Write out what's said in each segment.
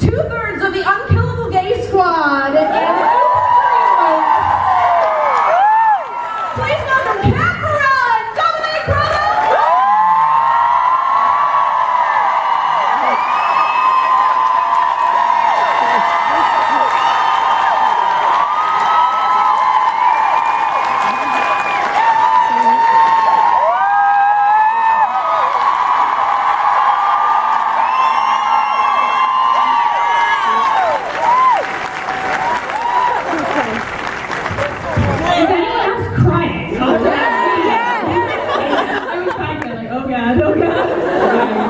2/3 of the unkillable gay squad. And please welcome Kat Burrell and Dominic Brother.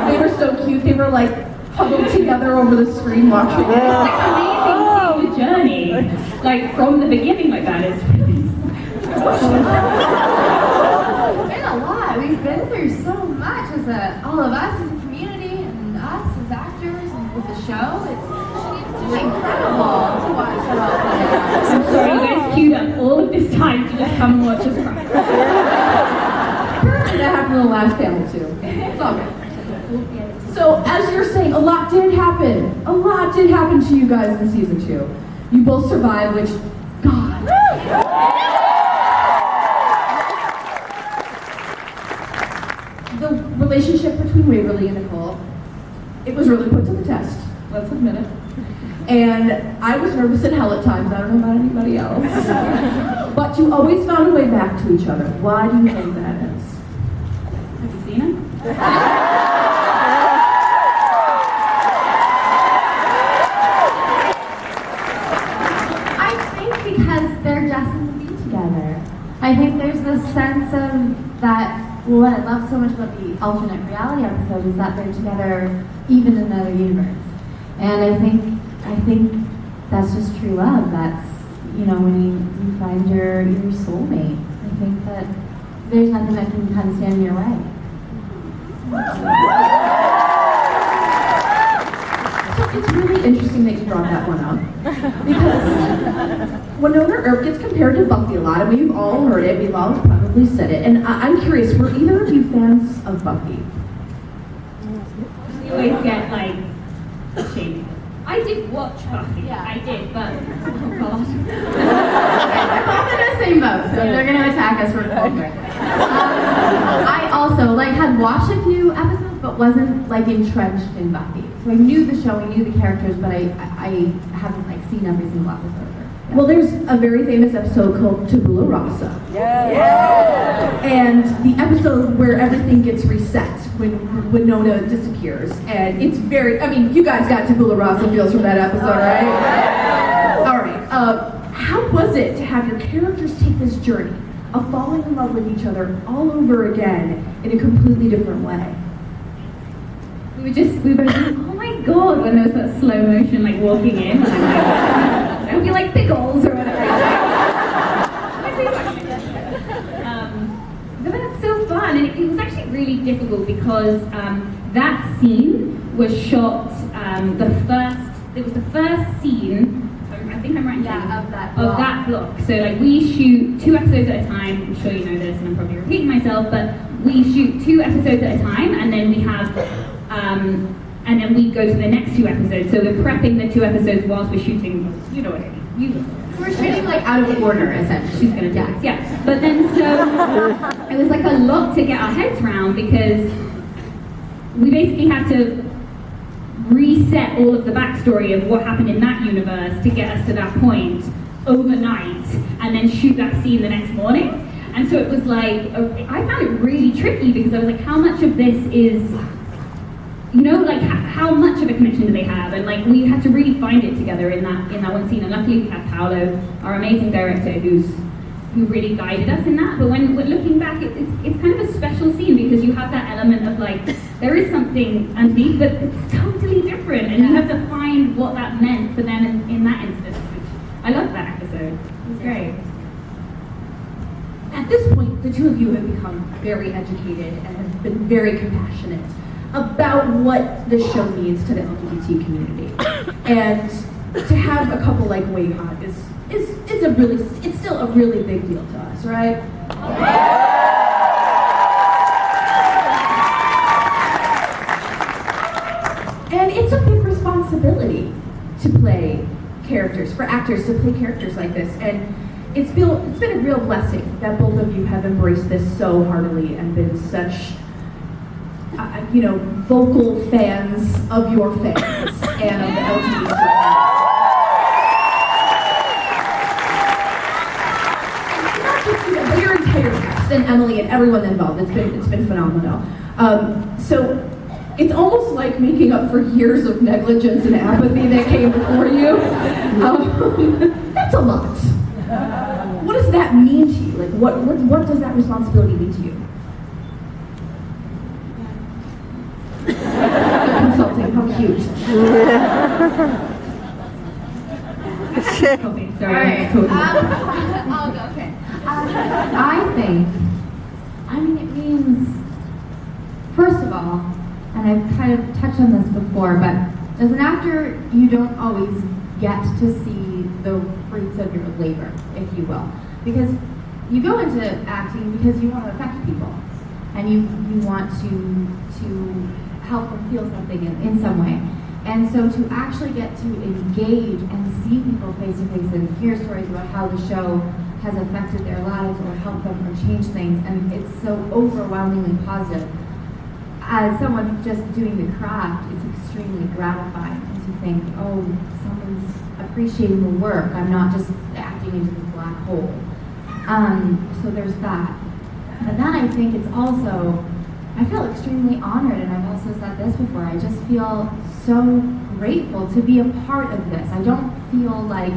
They were so cute. They were like huddled together over the screen watching. It's like amazing to see the journey, like from the beginning like that. It's been a lot. We've been through so much as all of us as a community and us as actors and with the show. It's just incredible to watch it all play out. I'm sorry, you guys queued up all of this time to just come and watch us cry. Apparently that happened in the last panel too. It's all good. So as you're saying, a lot did happen. A lot did happen to you guys in season 2. You both survived, which, God. The relationship between Waverly and Nicole, it was really put to the test. Let's admit it. And I was nervous in hell at times. I don't know about anybody else. But you always found a way back to each other. Why do you think that is? Have you seen him? I think because they're destined to be together. I think there's this sense of that. What I love so much about the alternate reality episode is that they're together even in another universe. And I think that's just true love. That's, you know, when you find your soulmate. I think that there's nothing that can kind of stand in your way. So it's really interesting that you brought that one up. Because Winona Earp gets compared to Buffy a lot, and we've all heard it, we've all probably said it. And I'm curious, were either of you fans of Buffy? We always get like shamed. I did watch Buffy. Yeah. I did, but oh god. We're both in the same boat, so they're gonna attack us. We're both right. I also had watched a few episodes, but wasn't entrenched in Buffy. So I knew the show, I knew the characters, but I haven't seen every single episode. Yeah. Well, there's a very famous episode called Tabula Rasa. Yeah. And the episode where everything gets reset when Winona disappears. And it's very, I mean, you guys got Tabula Rasa feels from that episode, right? Yeah. All right. How was it to have your characters take this journey of falling in love with each other all over again in a completely different way? We were like, oh my god, when there was that slow motion walking in. It would be like pickles or whatever. But that's so fun, and it was actually really difficult because that scene was shot. It was the first scene. I think I'm right in saying, of that block. So we shoot 2 episodes at a time. I'm sure you know this, and I'm probably repeating myself, but we shoot 2 episodes at a time, and then we have. And then we go to the next 2 episodes. So we're prepping the 2 episodes whilst we're shooting. You know what I mean. So we're shooting out of order, essentially. She's gonna do it. Yeah. But then so it was a lot to get our heads around because we basically had to reset all of the backstory of what happened in that universe to get us to that point overnight, and then shoot that scene the next morning. And so it was I found it really tricky because I was how much of this is. How much of a connection do they have? And we had to really find it together in that one scene. And luckily we had Paolo, our amazing director, who really guided us in that. But when we're looking back, it's kind of a special scene because you have that element of there is something underneath, but it's totally different. And you have to find what that meant for them in that instance. Which I love that episode. It was great. At this point, the two of you have become very educated and have been very compassionate about what this show means to the LGBT community. And to have a couple like Wayhaught is still a really big deal to us, right? And it's a big responsibility. to play characters, for actors to play characters like this. And it's been a real blessing that both of you have embraced this so heartily and been such, vocal fans of your fans and of the LGBTQ. But your entire cast and Emily and everyone involved. It's been phenomenal. So it's almost like making up for years of negligence and apathy that came before you. That's a lot. What does that mean to you? Like, what does that responsibility mean to you? They're consulting. How cute. Sorry. All right. I'll go. Okay. I mean, it means, first of all, and I've kind of touched on this before, but as an actor, you don't always get to see the fruits of your labor, if you will. Because you go into acting because you want to affect people, and you want to help them feel something in some way. And so to actually get to engage and see people face to face and hear stories about how the show has affected their lives or helped them or changed things, and it's so overwhelmingly positive. As someone just doing the craft, it's extremely gratifying to think, oh, someone's appreciating the work. I'm not just acting into this black hole. So there's that. But then I think it's also, I feel extremely honored, and I've also said this before, I just feel so grateful to be a part of this. I don't feel like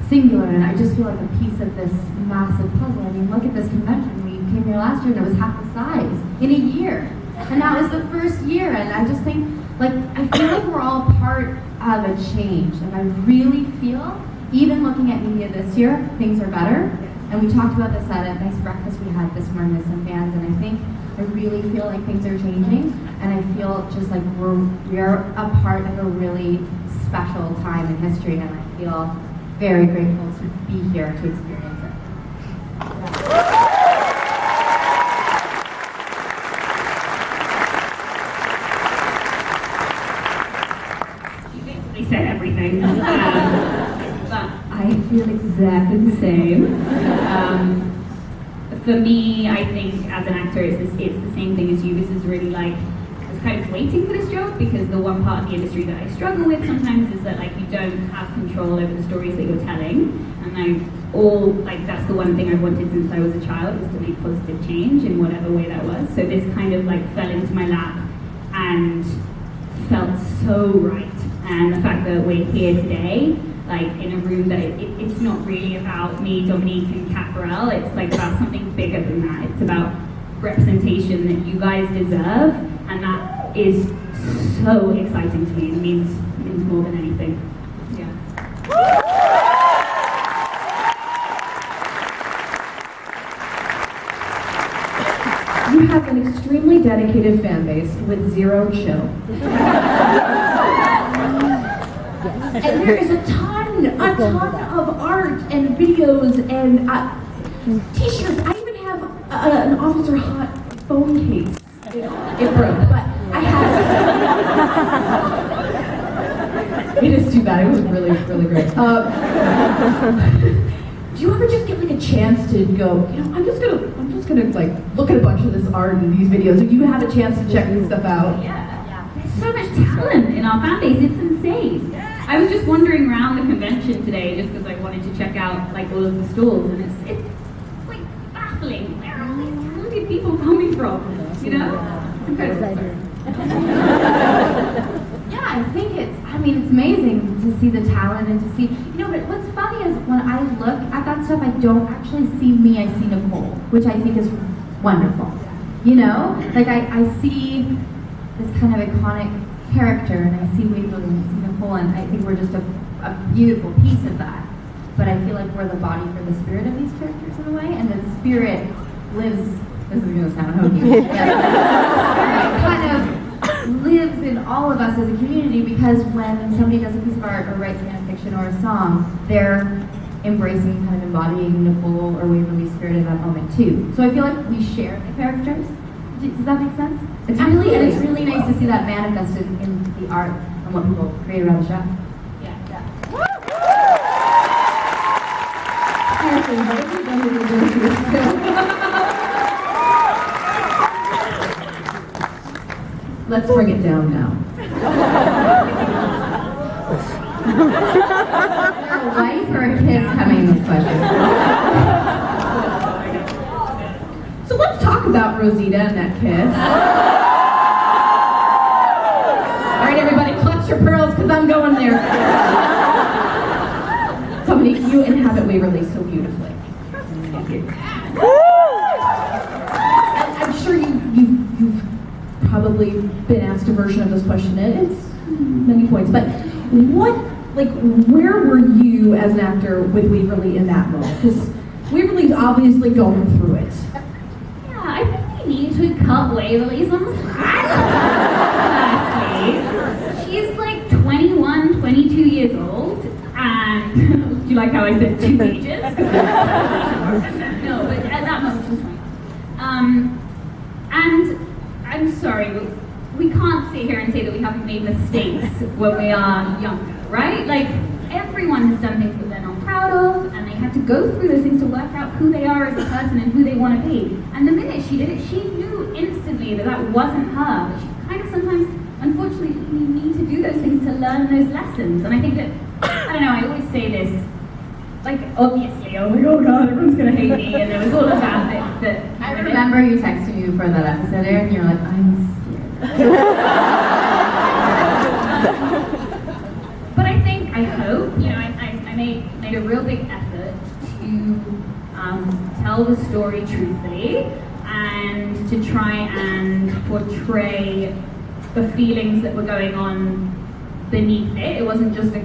singular, and I just feel like a piece of this massive puzzle. I mean, look at this convention. We came here last year and it was half the size in a year. And that was the first year, and I just think, I feel like we're all part of a change. And I really feel, even looking at media this year, things are better. And we talked about this at a nice breakfast we had this morning with some fans, and I really feel like things are changing, and I feel just like we're a part of a really special time in history, and I feel very grateful to be here to experience it. You basically said everything, but I feel exactly the same. For me, I think as an actor, it's the same thing as you. This is really like, I was kind of waiting for this job, because the one part of the industry that I struggle with sometimes is that you don't have control over the stories that you're telling. And that's the one thing I've wanted since I was a child, was to make positive change in whatever way that was. So this kind of fell into my lap and felt so right. And the fact that we're here today, in a room that it's not really about me, Dominique, and Kat Burrell. It's about something bigger than that. It's about representation that you guys deserve, and that is so exciting to me. It means more than anything. Yeah. You have an extremely dedicated fan base with zero chill. And there is a ton of art and videos and t-shirts. I even have an Officer Hot phone case. It broke, but I have. It is too bad. It was really, really great. Do you ever just get a chance to go, I'm just gonna look at a bunch of this art and these videos? If you have a chance to check this stuff out. Yeah. There's so much talent in our fan base. It's insane. I was just wandering around the convention today just because I wanted to check out all of the stalls, and it's baffling. Where are all these talented people coming from? It's incredible. Yeah, I think it's amazing to see the talent and to see, but what's funny is when I look at that stuff, I don't actually see me, I see Nicole, which I think is wonderful. I see this kind of iconic character, and I see Wayhaught and I see Nicole, and I think we're just a beautiful piece of that. But I feel like we're the body for the spirit of these characters in a way, and the spirit lives, this is going to sound hokey, the spirit kind of lives in all of us as a community, because when somebody does a piece of art or writes fan fiction or a song, they're embracing, kind of embodying Nicole or Waverly's spirit in that moment too. So I feel like we share the characters. Does that make sense? It's really nice to see that manifested in the art and what people create around the show. Yeah. question. What have you done to deserve this? Let's bring it down now. A wife or a kiss coming in this question? So let's talk about Rosita and that kiss. All right, everybody, clutch your pearls because I'm going there. Dominique, you inhabit Waverly so beautifully. Thank you. I'm sure you've probably been asked a version of this question at many points, but where were you as an actor with Waverly in that moment? Because Waverly's obviously going through it. Yeah, I think we need to cut Waverly some slack. Firstly, she's like 21, 22 years old, and do you like how I said 2 ages? No, but at that moment she was 20. And I'm sorry, we can't sit here and say that we haven't made mistakes when we are younger, right? Like, everyone has done things that they're not proud of, and they have to go through those things to work out who they are as a person and who they want to be. And the minute she did it, she knew instantly that that wasn't her. But she kind of sometimes, unfortunately, you need to do those things to learn those lessons. And I think that, I don't know, I always say this, like, obviously, I was like, oh God, everyone's going to hate me, and there was all of that. I remember you texting me before that episode aired, and you're like, I'm scared. But I hope, I made a real big effort to tell the story truthfully and to try and portray the feelings that were going on beneath it. It wasn't just a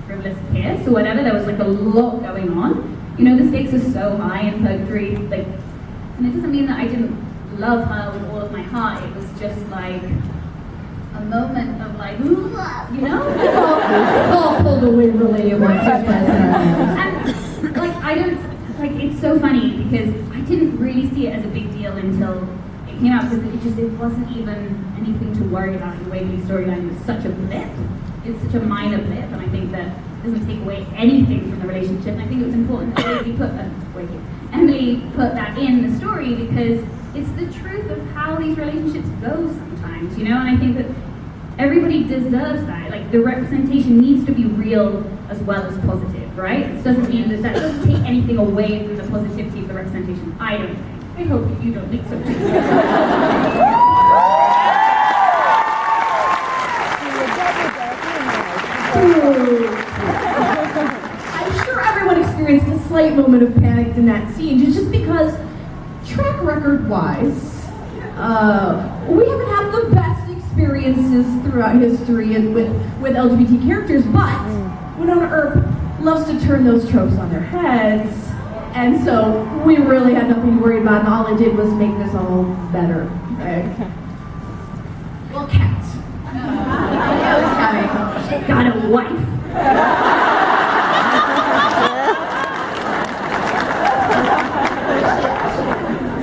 frivolous kiss or whatever. There was a lot going on. The stakes are so high in Purgatory, and it doesn't mean that I didn't love her with all of my heart. It was just a moment of All pulled away really once or twice. And it's so funny because I didn't really see it as a big deal until it came out, because it wasn't even anything to worry about in the Waverly storyline. It was such a blip. It's such a minor blip, and I think that doesn't take away anything from the relationship. And I think it was important that Emily put that in the story, because it's the truth of how these relationships go sometimes, and I think that everybody deserves that. The representation needs to be real as well as positive, right? It doesn't mean that doesn't take anything away from the positivity of the representation, I don't think. I hope that you don't think so too. I'm sure everyone experienced a slight moment of panic in that scene, just because, track record-wise, we haven't had the best experiences throughout history and with LGBT characters, but Winona Earp loves to turn those tropes on their heads, and so we really had nothing to worry about, and all it did was make this all better, right? Well, Kat. She's got a wife.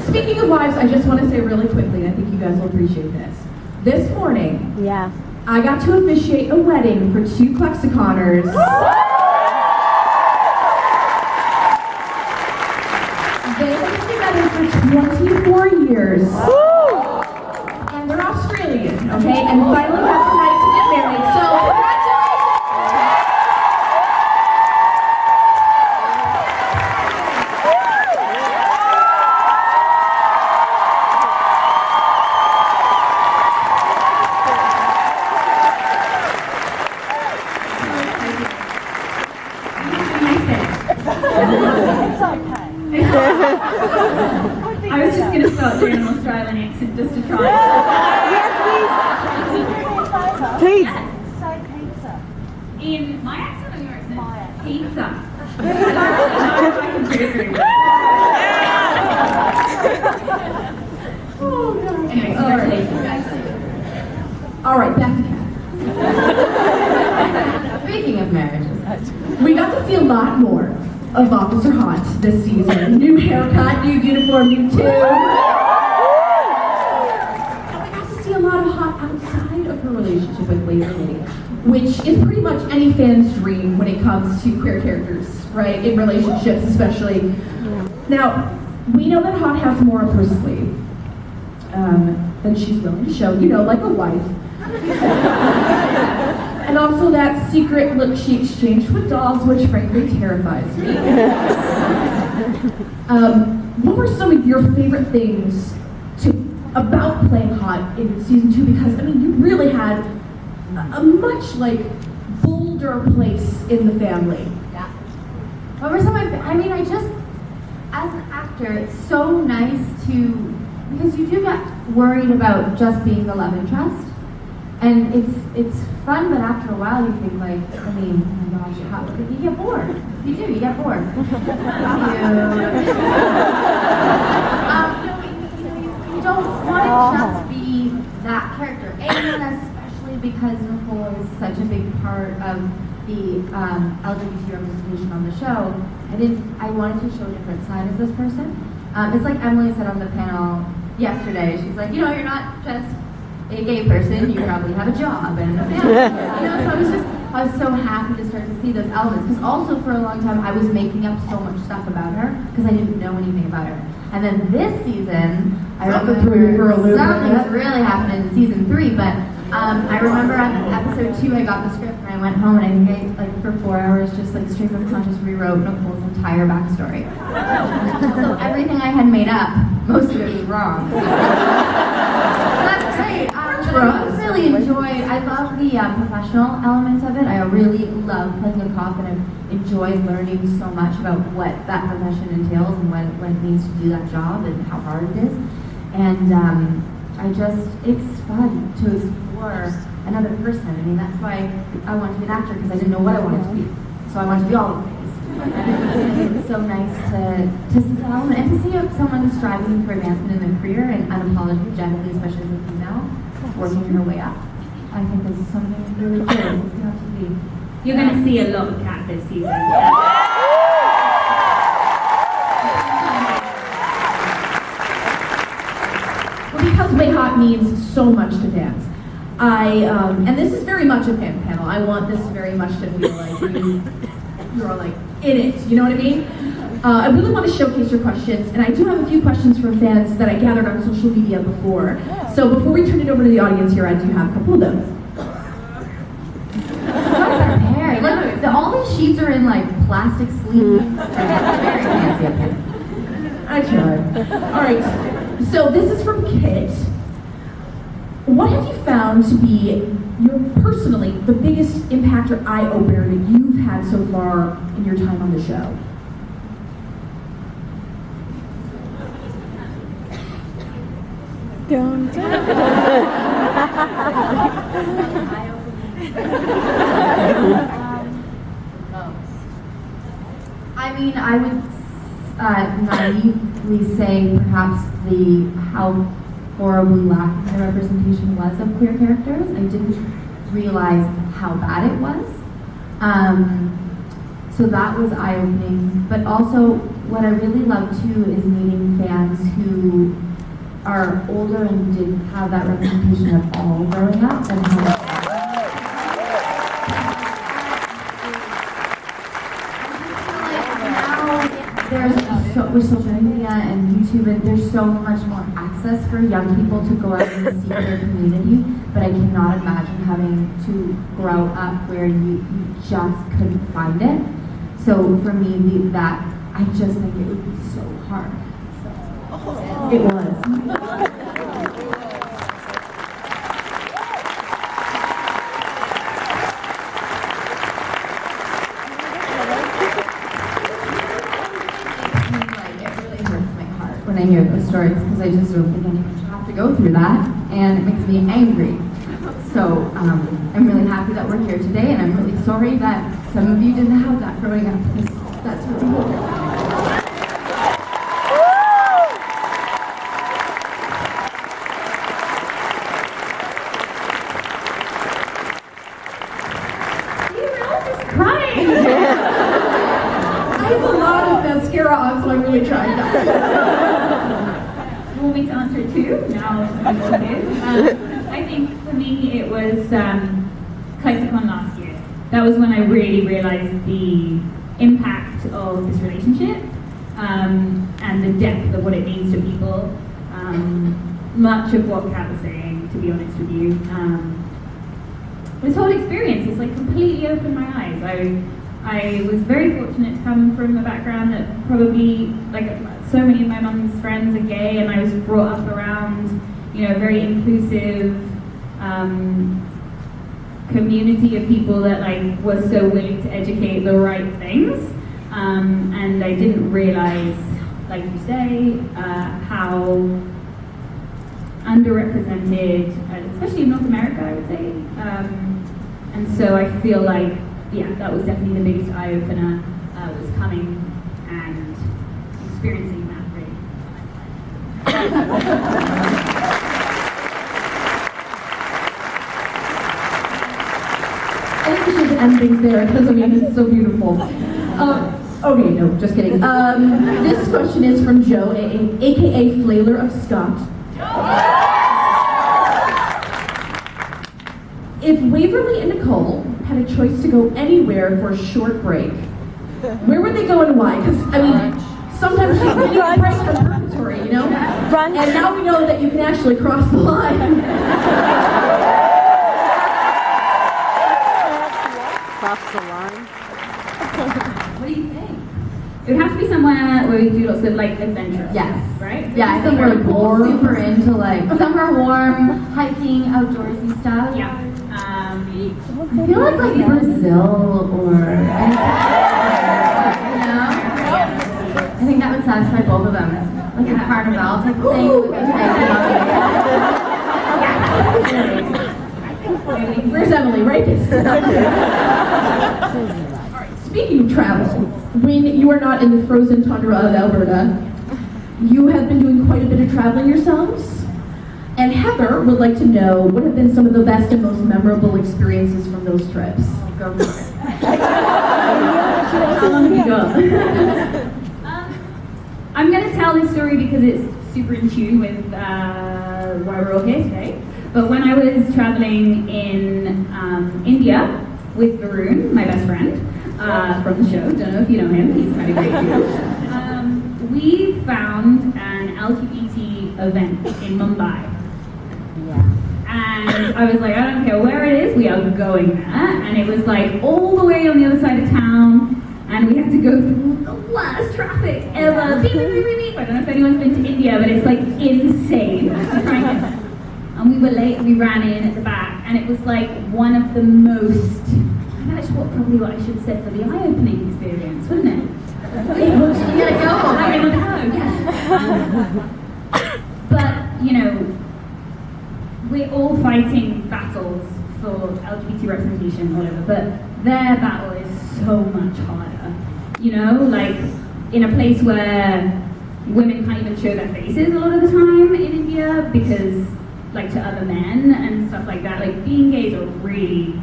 Speaking of wives, I just want to say really quickly, and I think you guys will appreciate this. This morning, I got to officiate a wedding for 2 Clexaconers. They've been together for 24 years. And they're Australian, okay? And finally have the right to get married. So, I was just going to start doing an Australian accent just to try. Please. Yes. Say pizza. In my accent or your accent? My accent. Pizza. I can do it very well. Anyway, all right, back to Kat. Speaking of marriages, We got to see a lot more of Officer Hot this season. New haircut, new uniform, new tune. And we got to see a lot of Hot outside of her relationship with Waverly. which is pretty much any fan's dream when it comes to queer characters, right? In relationships, especially. Now, we know that Haught has more up her sleeve than she's willing to show, like a wife. And also that secret look she exchanged with dolls, which frankly terrifies me. What were some of your favorite things about playing Haught in season 2? Because, you really had a much, bolder place in the family. Yeah. What were some of my, as an actor, it's so nice because you do get worried about just being the love interest. And it's fun, but after a while you think oh my gosh, you get bored. You get bored. You don't want to just be that character. And especially because Nicole is such a big part of the LGBT representation on the show, I wanted to show a different side of this person. It's like Emily said on the panel yesterday. She's like, you're not just a gay person, you probably have a job and a family. So I was so happy to start to see those elements. Because also for a long time I was making up so much stuff about her because I didn't know anything about her. And then this season, I remember something's really happened in season 3, but I remember on episode 2 I got the script and I went home and I for 4 hours just stream of conscious rewrote Nicole's entire backstory. So everything I had made up, most of it was wrong. That's great. But I really enjoyed, I love the professional elements of it. I really love playing a cop and I've enjoyed learning so much about what that profession entails and when it needs to do that job and how hard it is. And it's fun to explore another person. That's why I wanted to be an actor, because I didn't know what I wanted to be. So I wanted to be all of things. And it's so nice to see that element and to see someone striving for advancement in their career and unapologetically, especially as a female, working her way up. I think this is something really good. It's got to be. You're going to see a lot of Kat this season. Because Wayhaught means so much to fans. And this is very much a fan panel. I want this very much to feel like you're in it, you know what I mean? I really want to showcase your questions, and I do have a few questions from fans that I gathered on social media before. So before we turn it over to the audience here, I do have a couple of those. All these sheets are in plastic sleeves. Very fancy up here. I tried. All right. So this is from Kit. What have you found to be personally the biggest impact or eye opener that you've had so far in your time on the show? Don't. I would naively say perhaps how horribly lacking the representation was of queer characters. I didn't realize how bad it was. So that was eye-opening. But also, what I really love too is meeting fans who are older and didn't have that representation at all growing up, and how with social media and YouTube, and there's so much more access for young people to go out and see their community, but I cannot imagine having to grow up where you just couldn't find it. So for me, I just think it would be so hard. It was. When I hear those stories, because I just don't think anyone should have to go through that, and it makes me angry. So I'm really happy that we're here today, and I'm really sorry that some of you didn't have that growing up. That's really cool. I have a lot of mascara on, so I'm really trying not to. You want me to answer too? No, I think for me it was Clexacon last year. That was when I really realized the impact of this relationship and the depth of what it means to people. Much of what Kat was saying, to be honest with you. This whole experience has like completely opened my eyes. I was very fortunate to come from a background that probably, like so many of my mum's friends are gay, and I was brought up around, you know, a very inclusive community of people that like were so willing to educate the right things. And I didn't realize, like you say, how underrepresented, especially in North America, I would say. And so I feel like, yeah, that was definitely the biggest eye-opener, was coming and experiencing that, really. I think we should end things there because I mean it's so beautiful. Okay, no, just kidding. This question is from Joe, aka Flailer of Scott. If Waverly and Nicole had a choice to go anywhere for a short break, where would they go and why? Because I mean, sometimes you need a break from purgatory, you know. And now we know that you can actually cross the line. Cross the line. What do you think? It would have to be somewhere where we do lots of like adventure. Yes. Right? Yeah, I think we're super into like somewhere warm, hiking, outdoorsy stuff. Yeah. I feel like Brazil or you know? I think that would satisfy both of them. Like a carnival type thing with us hiking. Where's Emily? Right? Speaking of travel, when you are not in the frozen tundra of Alberta, you have been doing quite a bit of traveling yourselves. And Heather would like to know what have been some of the best and most memorable experiences from those trips. Go for it. How long have you got? I'm going to tell this story because it's super in tune with why we're all here today. But when I was traveling in India with Varun, my best friend from the show, don't know if you know him, he's kind of great too. We found an LGBT event in Mumbai. And I was like, I don't care where it is, we are going there. And it was like all the way on the other side of town, and we had to go through the worst traffic ever. Beep, beep, beep, beep, beep. I don't know if anyone's been to India, but it's like insane. And we were late, and we ran in at the back, and it was like one of the most, that's probably what I should have said for the eye-opening experience, wouldn't it? You gotta go. I gotta go, yes. But, you know, we're all fighting battles for LGBT representation or whatever, but their battle is so much harder. You know, like in a place where women can't even show their faces a lot of the time in India because, like, to other men and stuff like that, like being gay is a really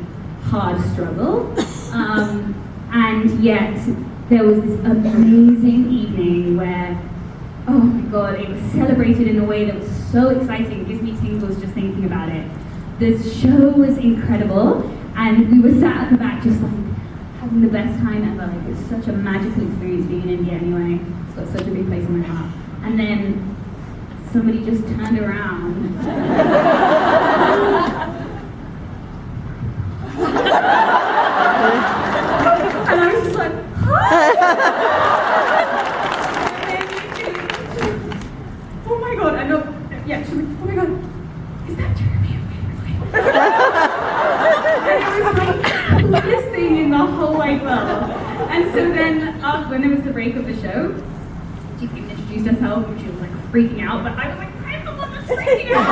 hard struggle. And yet there was this amazing evening where, oh my god, it was celebrated in a way that was so exciting. It gives me tingles just thinking about it. The show was incredible, and we were sat at the back just like having the best time ever. Like, it was such a magical experience being in India anyway. It's got such a big place in my heart. And then somebody just turned around. And I was just like, oh my god, I know. Yeah, she's like, oh my god, is that Jeremy? And it was like the coolest thing in the whole wide world. And so then, when there was the break of the show, she came and introduced herself, and she was like freaking out, but I was like, I'm the one that's freaking out.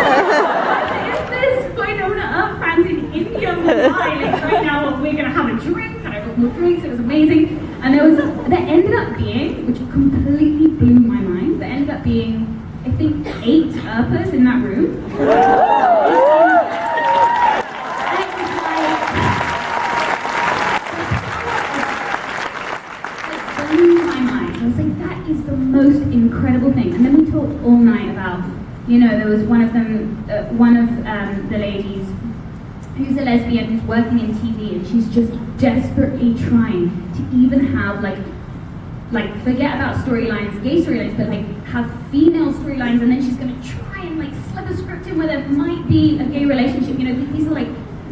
Is this Winona Earp fans in India Mumbai? Like right now, we're gonna have a drink, and I got more drinks. It was amazing. And there ended up being, which completely blew my mind, there ended up being, I think, 8 Earpers in that room. And it was like, blew my mind. I was like, that is the most incredible thing. And then we talked all night about, you know, there was one of them, the ladies who's a lesbian, who's working in TV, and she's just desperately trying to even have like forget about storylines, gay storylines, but like have female storylines, and then she's going to try and like slip a script in where there might be a gay relationship. You know, these are like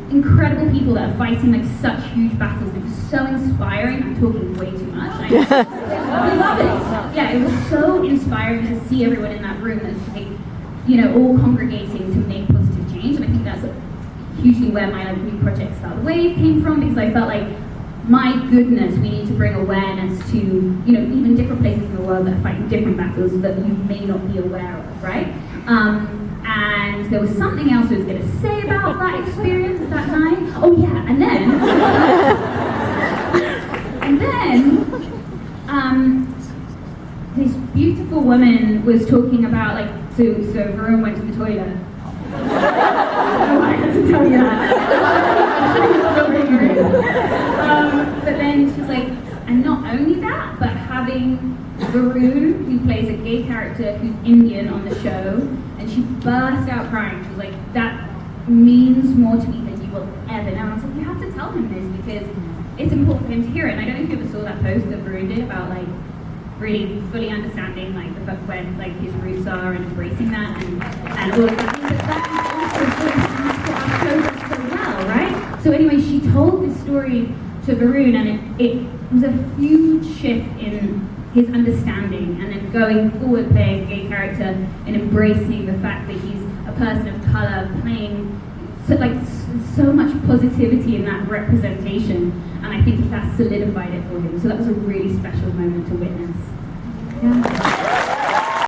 incredible people that are fighting like such huge battles. It was so inspiring. I'm talking way too much. I love it. Yeah, it was so inspiring to see everyone in that room that's like, you know, all congregating to make positive change. And I think that's hugely where my like new project Start the Wave came from, because I felt like, my goodness, we need to bring awareness to, you know, even different places in the world that are fighting different battles that you may not be aware of, right? And there was something else I was going to say about that experience that night. Oh yeah, and then this beautiful woman was talking about like, so Varun went to the toilet. Oh, I had to tell you that. But then she's like, and not only that, but having Varun, who plays a gay character who's Indian on the show, and she burst out crying. She was like, that means more to me than you will ever know. And I was like, you have to tell him this, because it's important for him to hear it. And I don't know if you ever saw that post that Varun did about like really fully understanding like the fact where like his roots are and embracing that and all of that. But that is also what our show does so well, right? So anyway, she told this story to Varun, and it was a huge shift in his understanding, and then going forward playing a gay character and embracing the fact that he's a person of color, playing so much positivity in that representation, and I think that solidified it for him. So that was a really special moment to witness. Yeah.